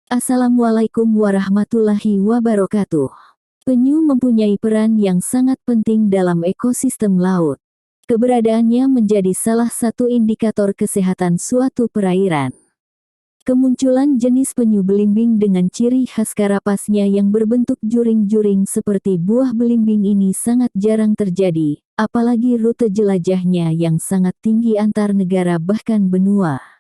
Assalamualaikum warahmatullahi wabarakatuh. Penyu mempunyai peran yang sangat penting dalam ekosistem laut. Keberadaannya menjadi salah satu indikator kesehatan suatu perairan. Kemunculan jenis penyu belimbing dengan ciri khas karapasnya yang berbentuk juring-juring seperti buah belimbing ini sangat jarang terjadi, apalagi rute jelajahnya yang sangat tinggi antar negara bahkan benua.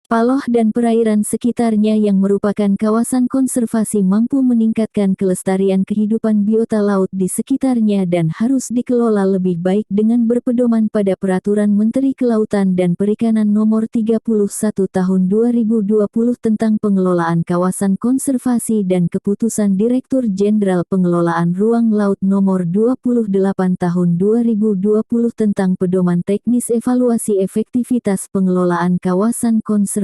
Paloh dan perairan sekitarnya yang merupakan kawasan konservasi mampu meningkatkan kelestarian kehidupan biota laut di sekitarnya dan harus dikelola lebih baik dengan berpedoman pada Peraturan Menteri Kelautan dan Perikanan Nomor 31 Tahun 2020 tentang pengelolaan kawasan konservasi dan Keputusan Direktur Jenderal Pengelolaan Ruang Laut Nomor 28 Tahun 2020 tentang pedoman teknis evaluasi efektivitas pengelolaan kawasan konservasi.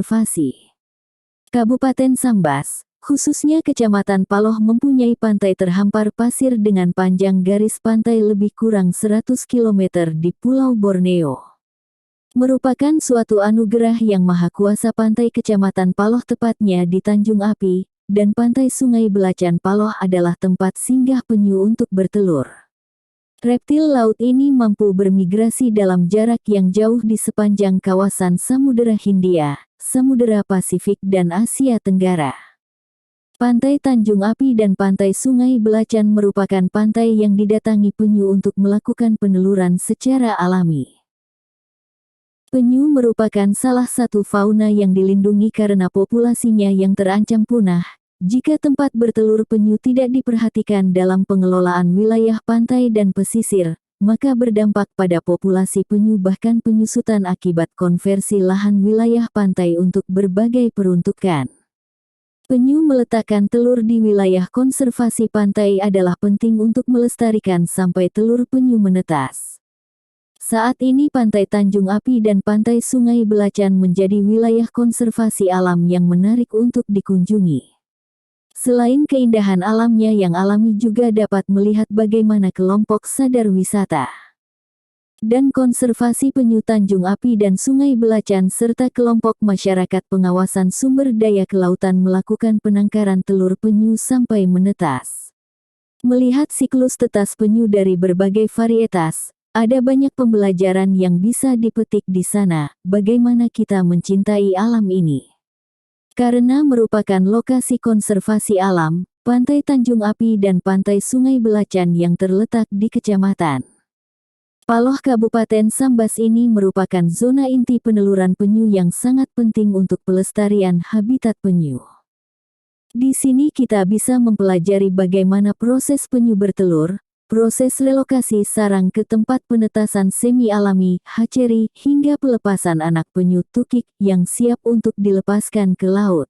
Kabupaten Sambas, khususnya Kecamatan Paloh mempunyai pantai terhampar pasir dengan panjang garis pantai lebih kurang 100 km di Pulau Borneo. Merupakan suatu anugerah yang maha kuasa pantai Kecamatan Paloh tepatnya di Tanjung Api, dan pantai Sungai Belacan Paloh adalah tempat singgah penyu untuk bertelur. Reptil laut ini mampu bermigrasi dalam jarak yang jauh di sepanjang kawasan Samudera Hindia, Samudera Pasifik dan Asia Tenggara. Pantai Tanjung Api dan Pantai Sungai Belacan merupakan pantai yang didatangi penyu untuk melakukan peneluran secara alami. Penyu merupakan salah satu fauna yang dilindungi karena populasinya yang terancam punah. Jika tempat bertelur penyu tidak diperhatikan dalam pengelolaan wilayah pantai dan pesisir, maka berdampak pada populasi penyu bahkan penyusutan akibat konversi lahan wilayah pantai untuk berbagai peruntukan. Penyu meletakkan telur di wilayah konservasi pantai adalah penting untuk melestarikan sampai telur penyu menetas. Saat ini Pantai Tanjung Api dan Pantai Sungai Belacan menjadi wilayah konservasi alam yang menarik untuk dikunjungi. Selain keindahan alamnya yang alami juga dapat melihat bagaimana kelompok sadar wisata dan konservasi penyu Tanjung Api dan Sungai Belacan serta kelompok masyarakat pengawasan sumber daya kelautan melakukan penangkaran telur penyu sampai menetas. Melihat siklus tetas penyu dari berbagai varietas, ada banyak pembelajaran yang bisa dipetik di sana, bagaimana kita mencintai alam ini. Karena merupakan lokasi konservasi alam, Pantai Tanjung Api dan Pantai Sungai Belacan yang terletak di Kecamatan Paloh Kabupaten Sambas ini merupakan zona inti peneluran penyu yang sangat penting untuk pelestarian habitat penyu. Di sini kita bisa mempelajari bagaimana proses penyu bertelur, proses relokasi sarang ke tempat penetasan semi-alami, hatchery, hingga pelepasan anak penyu tukik yang siap untuk dilepaskan ke laut.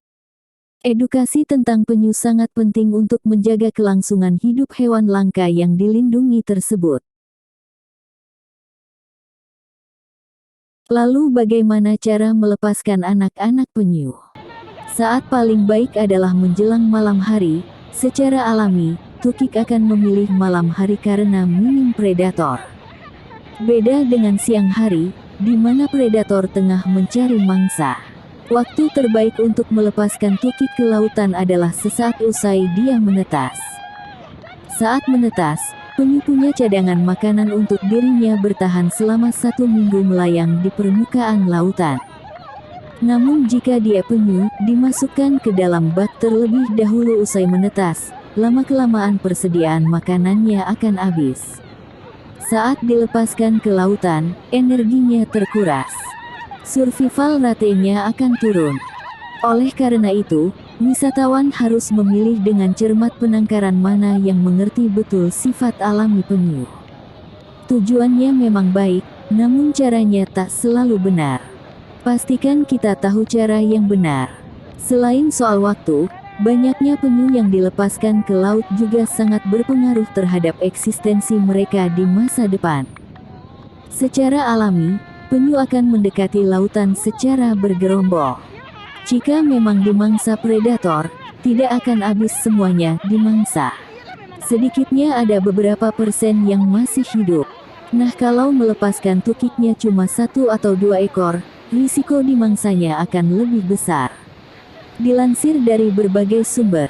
Edukasi tentang penyu sangat penting untuk menjaga kelangsungan hidup hewan langka yang dilindungi tersebut. Lalu bagaimana cara melepaskan anak-anak penyu? Saat paling baik adalah menjelang malam hari, secara alami, tukik akan memilih malam hari karena minim predator. Beda dengan siang hari, di mana predator tengah mencari mangsa. Waktu terbaik untuk melepaskan tukik ke lautan adalah sesaat usai dia menetas. Saat menetas, penyu punya cadangan makanan untuk dirinya bertahan selama 1 minggu melayang di permukaan lautan. Namun jika dia penyu, dimasukkan ke dalam bak terlebih dahulu usai menetas, lama-kelamaan persediaan makanannya akan habis. Saat dilepaskan ke lautan, energinya terkuras. Survival rate-nya akan turun. Oleh karena itu, wisatawan harus memilih dengan cermat penangkaran mana yang mengerti betul sifat alami penyu. Tujuannya memang baik, namun caranya tak selalu benar. Pastikan kita tahu cara yang benar. Selain soal waktu, banyaknya penyu yang dilepaskan ke laut juga sangat berpengaruh terhadap eksistensi mereka di masa depan. Secara alami, penyu akan mendekati lautan secara bergerombol. Jika memang dimangsa predator, tidak akan habis semuanya dimangsa. Sedikitnya ada beberapa persen yang masih hidup. Nah, kalau melepaskan tukiknya cuma 1 atau 2 ekor, risiko dimangsanya akan lebih besar. Dilansir dari berbagai sumber,